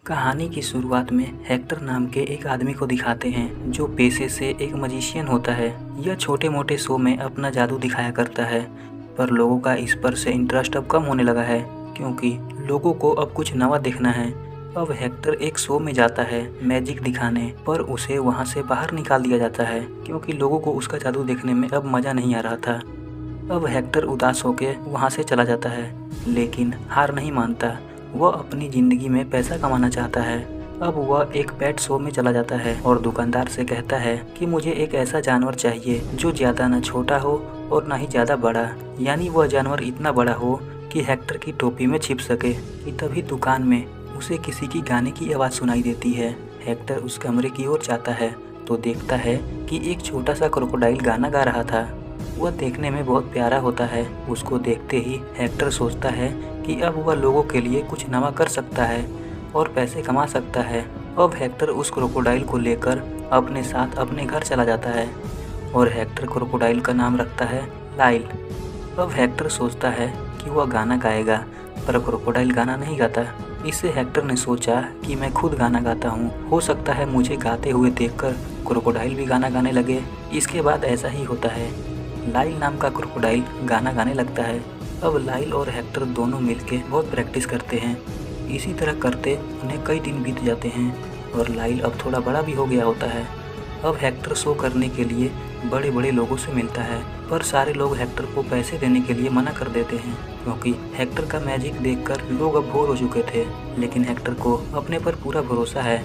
कहानी की शुरुआत में हेक्टर नाम के एक आदमी को दिखाते हैं जो पेशे से एक मजिशियन होता है। यह छोटे मोटे शो में अपना जादू दिखाया करता है, पर लोगों का इस पर से इंटरेस्ट अब कम होने लगा है क्योंकि लोगों को अब कुछ नया देखना है। अब हेक्टर एक शो में जाता है मैजिक दिखाने, पर उसे वहां से बाहर निकाल दिया जाता है क्योंकि लोगों को उसका जादू देखने में अब मज़ा नहीं आ रहा था। अब हेक्टर उदास होकर वहां से चला जाता है, लेकिन हार नहीं मानता। वह अपनी ज़िंदगी में पैसा कमाना चाहता है। अब वह एक पेट शो में चला जाता है और दुकानदार से कहता है कि मुझे एक ऐसा जानवर चाहिए जो ज़्यादा न छोटा हो और न ही ज़्यादा बड़ा, यानी वह जानवर इतना बड़ा हो कि हेक्टर की टोपी में छिप सके। कि तभी दुकान में उसे किसी की गाने की आवाज़ सुनाई देती है। हेक्टर उस कमरे की ओर जाता है तो देखता है कि एक छोटा सा क्रोकोडाइल गाना गा रहा था। वह देखने में बहुत प्यारा होता है। उसको देखते ही हेक्टर सोचता है कि अब वह लोगों के लिए कुछ नया कर सकता है और पैसे कमा सकता है। अब हेक्टर उस क्रोकोडाइल को लेकर अपने साथ अपने घर चला जाता है और हेक्टर क्रोकोडाइल का नाम रखता है लाइल। अब हेक्टर सोचता है कि वह गाना गाएगा, पर क्रोकोडाइल गाना नहीं गाता। इससे हेक्टर ने सोचा कि मैं खुद गाना गाता हूँ, हो सकता है मुझे गाते हुए देखकर क्रोकोडाइल भी गाना गाने लगे। इसके बाद ऐसा ही होता है। लाइल नाम का क्रोकोडाइल गाना गाने लगता है। अब लाइल और हेक्टर दोनों मिलके बहुत प्रैक्टिस करते हैं। इसी तरह करते उन्हें कई दिन बीत जाते हैं और लाइल अब थोड़ा बड़ा भी हो गया होता है। अब हेक्टर शो करने के लिए बड़े बड़े लोगों से मिलता है, पर सारे लोग हेक्टर को पैसे देने के लिए मना कर देते हैं क्योंकि हेक्टर का मैजिक देखकर लोग अब बोर हो चुके थे। लेकिन हेक्टर को अपने पर पूरा भरोसा है।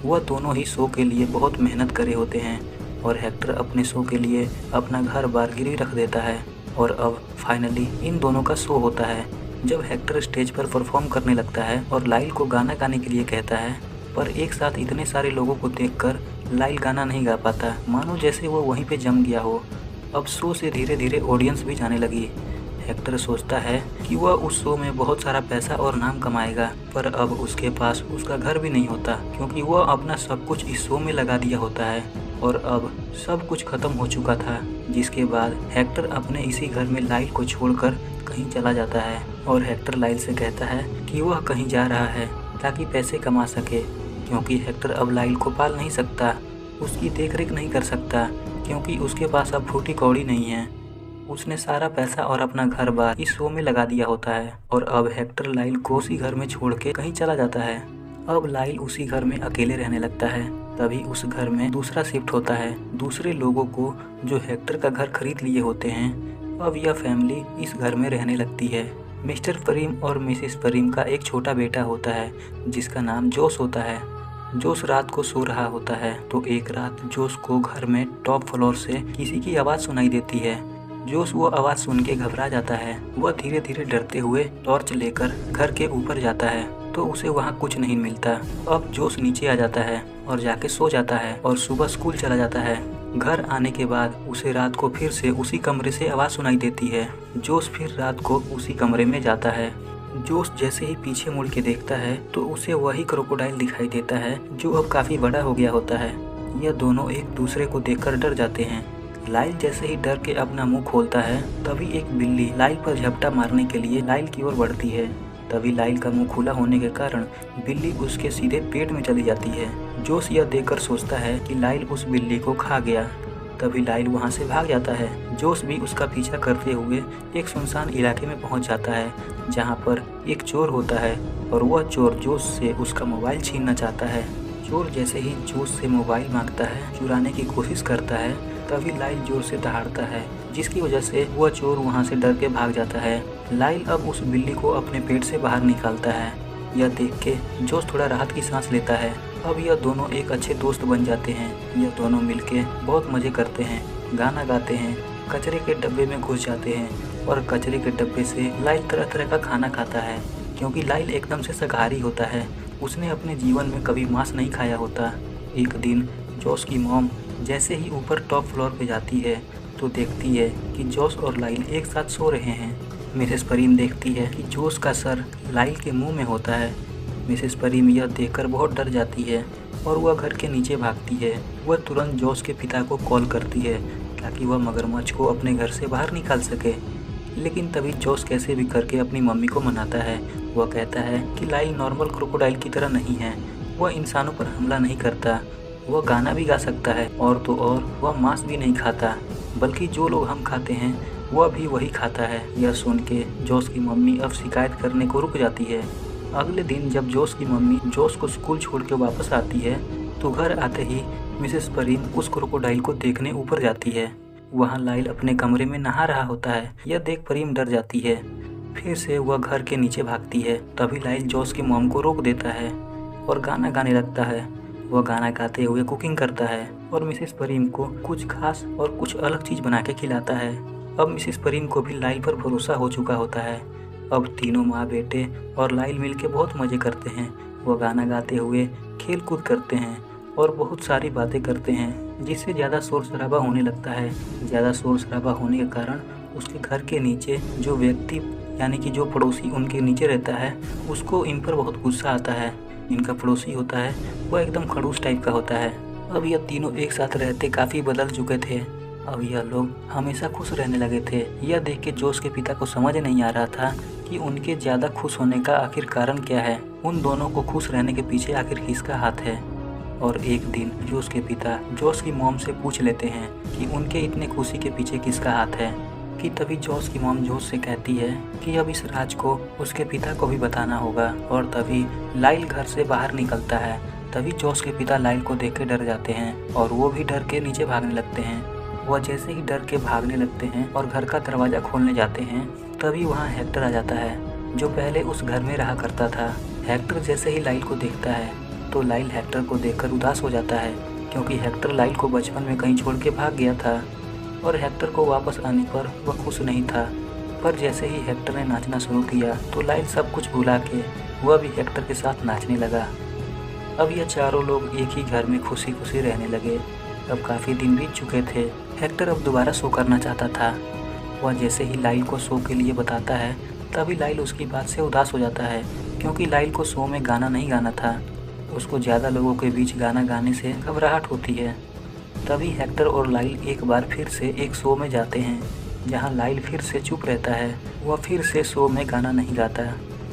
वह दोनों ही शो के लिए बहुत मेहनत करे होते हैं और हेक्टर अपने शो के लिए अपना घर बार गिरवी रख देता है। और अब फाइनली इन दोनों का शो होता है। जब हेक्टर स्टेज पर परफॉर्म करने लगता है और लाइल को गाना गाने के लिए कहता है, पर एक साथ इतने सारे लोगों को देखकर लाइल गाना नहीं गा पाता, मानो जैसे वो वहीं पे जम गया हो। अब शो से धीरे धीरे ऑडियंस भी जाने लगी। हेक्टर सोचता है कि वह उस शो में बहुत सारा पैसा और नाम कमाएगा, पर अब उसके पास उसका घर भी नहीं होता क्योंकि वह अपना सब कुछ इस शो में लगा दिया होता है और अब सब कुछ खत्म हो चुका था। जिसके बाद हेक्टर अपने इसी घर में लाइल को छोड़कर कहीं चला जाता है और हेक्टर लाइल से कहता है कि वह कहीं जा रहा है ताकि पैसे कमा सके, क्योंकि हेक्टर अब लाइल को पाल नहीं सकता, उसकी देखरेख नहीं कर सकता क्योंकि उसके पास अब फूटी कौड़ी नहीं है। उसने सारा पैसा और अपना घर बार इस शो में लगा दिया होता है और अब हेक्टर लाइल को उसी घर में छोड़ के कहीं चला जाता है। अब लाइल उसी घर में अकेले रहने लगता है। तभी उस घर में दूसरा शिफ्ट होता है। दूसरे लोगों को जो हेक्टर का घर खरीद लिए होते हैं, अब यह फैमिली इस घर में रहने लगती है। मिस्टर परीम और मिसेस परीम का एक छोटा बेटा होता है जिसका नाम जोश होता है। जोश रात को सो रहा होता है तो एक रात जोश को घर में टॉप फ्लोर से किसी की आवाज़ सुनाई देती है। जोश वो आवाज़ सुन के घबरा जाता है। वह धीरे धीरे डरते हुए टॉर्च लेकर घर के ऊपर जाता है तो उसे वहाँ कुछ नहीं मिलता। अब जोश नीचे आ जाता है और जाके सो जाता है और सुबह स्कूल चला जाता है। घर आने के बाद उसे रात को फिर से उसी कमरे से आवाज़ सुनाई देती है। जोश फिर रात को उसी कमरे में जाता है। जोश जैसे ही पीछे मुड़ के देखता है तो उसे वही क्रोकोडाइल दिखाई देता है जो अब काफ़ी बड़ा हो गया होता है। यह दोनों एक दूसरे को देखकर डर जाते हैं। लाइल जैसे ही डर के अपना मुंह खोलता है तभी एक बिल्ली लाइल पर झपटा मारने के लिए लाइल की ओर बढ़ती है। तभी लाइल का मुंह खुला होने के कारण बिल्ली उसके सीधे पेट में चली जाती है। जोश यह देखकर सोचता है कि लाइल उस बिल्ली को खा गया। तभी लाइल वहां से भाग जाता है। जोश भी उसका पीछा करते हुए एक सुनसान इलाके में पहुंच जाता है जहां पर एक चोर होता है और वह चोर जोश से उसका मोबाइल छीनना चाहता है। चोर जैसे ही जोश से मोबाइल मांगता है, चुराने की कोशिश करता है, तभी लाइल जोर से दहाड़ता है जिसकी वजह से वह चोर वहां से डर के भाग जाता है। लाइल अब उस बिल्ली को अपने पेट से बाहर निकालता है। यह देख के जोश थोड़ा राहत की सांस लेता है। अब यह दोनों एक अच्छे दोस्त बन जाते हैं। यह दोनों मिलके बहुत मजे करते हैं, गाना गाते हैं, कचरे के डब्बे में घुस जाते हैं और कचरे के डब्बे से लाइल तरह तरह का खाना खाता है क्योंकि लाइल एकदम से शाकाहारी होता है। उसने अपने जीवन में कभी मांस नहीं खाया होता। एक दिन जोश की मॉम जैसे ही ऊपर टॉप फ्लोर पे जाती है तो देखती है कि जोश और लाइल एक साथ सो रहे हैं। मिसेस परीम देखती है कि जोश का सर लाइल के मुंह में होता है। मिसेस परीम यह देखकर बहुत डर जाती है और वह घर के नीचे भागती है। वह तुरंत जोश के पिता को कॉल करती है ताकि वह मगरमच्छ को अपने घर से बाहर निकाल सके। लेकिन तभी जोश कैसे भी करके अपनी मम्मी को मनाता है। वह कहता है कि लाइल नॉर्मल क्रोकोडाइल की तरह नहीं है, वह इंसानों पर हमला नहीं करता, वह गाना भी गा सकता है और तो और वह मांस भी नहीं खाता, बल्कि जो लोग हम खाते हैं वह भी वही खाता है। यह सुन के जोश की मम्मी अब शिकायत करने को रुक जाती है। अगले दिन जब जोश की मम्मी जोश को स्कूल छोड़ के वापस आती है तो घर आते ही मिसेस परीम उस क्रोकोडाइल को देखने ऊपर जाती है। वहाँ लाइल अपने कमरे में नहा रहा होता है। यह देख परीम डर जाती है। फिर से वह घर के नीचे भागती है। तभी लाइल जोश की मॉम को रोक देता है और गाना गाने लगता है। वह गाना गाते हुए कुकिंग करता है और मिसेस परीम को कुछ खास और कुछ अलग चीज़ बना के खिलाता है। अब मिसेस परीम को भी लाइल पर भरोसा हो चुका होता है। अब तीनों माँ बेटे और लाइल मिलके बहुत मज़े करते हैं। वह गाना गाते हुए खेल कूद करते हैं और बहुत सारी बातें करते हैं, जिससे ज़्यादा शोर शराबा होने लगता है। ज़्यादा शोर शराबा होने के कारण उसके घर के नीचे जो व्यक्ति यानी कि जो पड़ोसी उनके नीचे रहता है उसको इन पर बहुत गुस्सा आता है। इनका पड़ोसी होता है वह एकदम खड़ूस टाइप का होता है। अब यह तीनों एक साथ रहते काफ़ी बदल चुके थे। अब यह लोग हमेशा खुश रहने लगे थे। यह देख के जोश के पिता को समझ नहीं आ रहा था कि उनके ज़्यादा खुश होने का आखिर कारण क्या है। उन दोनों को खुश रहने के पीछे आखिर किसका हाथ है। और एक दिन जोश के पिता जोश की मॉम से पूछ लेते हैं कि उनके इतने खुशी के पीछे किसका हाथ है। कि तभी जोश की मॉम जोश से कहती है कि अब इस राज को उसके पिता को भी बताना होगा। और तभी लाइल घर से बाहर निकलता है। तभी जोश के पिता लाइल को देख के डर जाते हैं और वो भी डर के नीचे भागने लगते हैं। वह जैसे ही डर के भागने लगते हैं और घर का दरवाज़ा खोलने जाते हैं तभी वहाँ हेक्टर आ जाता है, जो पहले उस घर में रहा करता था। हेक्टर जैसे ही लाइल को देखता है तो लाइल हेक्टर को देखकर उदास हो जाता है, क्योंकि हेक्टर लाइल को बचपन में कहीं छोड़ के भाग गया था और हेक्टर को वापस आने पर वह खुश नहीं था। पर जैसे ही हेक्टर ने नाचना शुरू किया तो लाइल सब कुछ भुला के वह भी हेक्टर के साथ नाचने लगा। अब यह चारों लोग एक ही घर में खुशी खुशी रहने लगे। अब काफ़ी दिन बीत चुके थे। हेक्टर अब दोबारा शो करना चाहता था। वह जैसे ही लाइल को शो के लिए बताता है तभी लाइल उसकी बात से उदास हो जाता है, क्योंकि लाइल को शो में गाना नहीं गाना था। उसको ज़्यादा लोगों के बीच गाना गाने से घबराहट होती है। तभी हेक्टर और लाइल एक बार फिर से एक शो में जाते हैं, जहां लाइल फिर से चुप रहता है। वह फिर से शो में गाना नहीं गाता।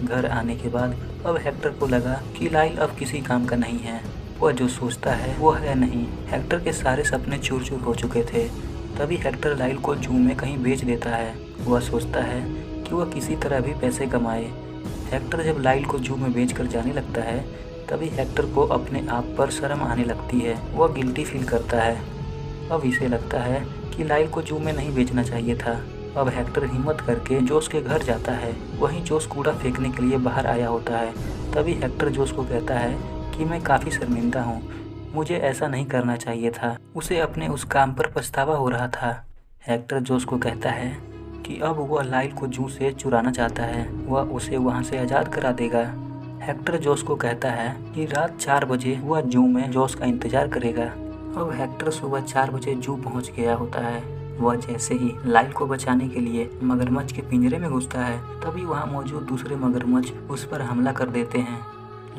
घर आने के बाद अब हेक्टर को लगा कि लाइल अब किसी काम का नहीं है। वह जो सोचता है वो है नहीं। हेक्टर के सारे सपने चूर चूर हो चुके थे। तभी हेक्टर लाइल को जू में कहीं बेच देता है। वह सोचता है कि वह किसी तरह भी पैसे कमाए। हेक्टर जब लाइल को जू में बेच कर जाने लगता है तभी हेक्टर को अपने आप पर शर्म आने लगती है। वह गिल्टी फील करता है। अब इसे लगता है कि लाइल को जू में नहीं बेचना चाहिए था। अब हेक्टर हिम्मत करके जोश के घर जाता है। वहीं जोश कूड़ा फेंकने के लिए बाहर आया होता है। तभी हेक्टर जोश को कहता है कि मैं काफ़ी शर्मिंदा हूँ, मुझे ऐसा नहीं करना चाहिए था। उसे अपने उस काम पर पछतावा हो रहा था। हेक्टर जोश को कहता है कि अब वह लाइल को जू से चुराना चाहता है, वह उसे वहाँ से आज़ाद करा देगा। हेक्टर जोश को कहता है कि रात 4 बजे वह जू में जोश का इंतजार करेगा। अब हेक्टर सुबह 4 बजे जू पहुँच गया होता है। वह जैसे ही लाइल को बचाने के लिए मगरमच्छ के पिंजरे में घुसता है तभी वहाँ मौजूद दूसरे मगरमच्छ उस पर हमला कर देते हैं।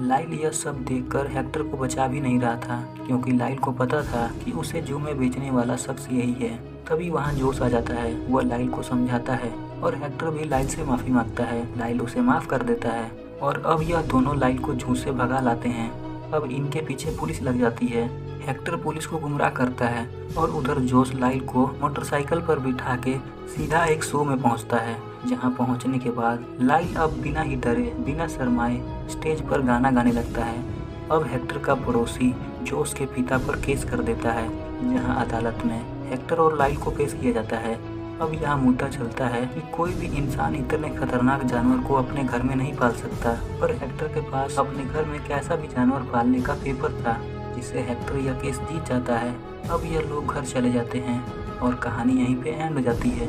लाइल यह सब देखकर हेक्टर को बचा भी नहीं रहा था, क्योंकि लाइल को पता था कि उसे जू में बेचने वाला शख्स यही है। तभी वहाँ जोश आ जाता है। वह लाइल को समझाता है और हेक्टर भी लाइल से माफ़ी मांगता है। लाइल उसे माफ़ कर देता है और अब यह दोनों लाइल को जू से भगा लाते हैं। अब इनके पीछे पुलिस लग जाती है। हेक्टर पुलिस को गुमराह करता है और उधर जोश लाइल को मोटरसाइकिल पर बिठा के सीधा एक शो में पहुंचता है। जहां पहुंचने के बाद लाइल अब बिना ही डरे बिना शर्माए स्टेज पर गाना गाने लगता है। अब हेक्टर का पड़ोसी जोश के पिता पर केस कर देता है, जहां अदालत में हेक्टर और लाइल को पेश किया जाता है। अब यहाँ मुद्दा चलता है कि कोई भी इंसान इतने खतरनाक जानवर को अपने घर में नहीं पाल सकता, पर हेक्टर के पास अपने घर में कैसा भी जानवर पालने का पेपर था, जिससे हेक्टर यह केस जीत जाता है। अब यह लोग घर चले जाते हैं और कहानी यहीं पे एंड हो जाती है।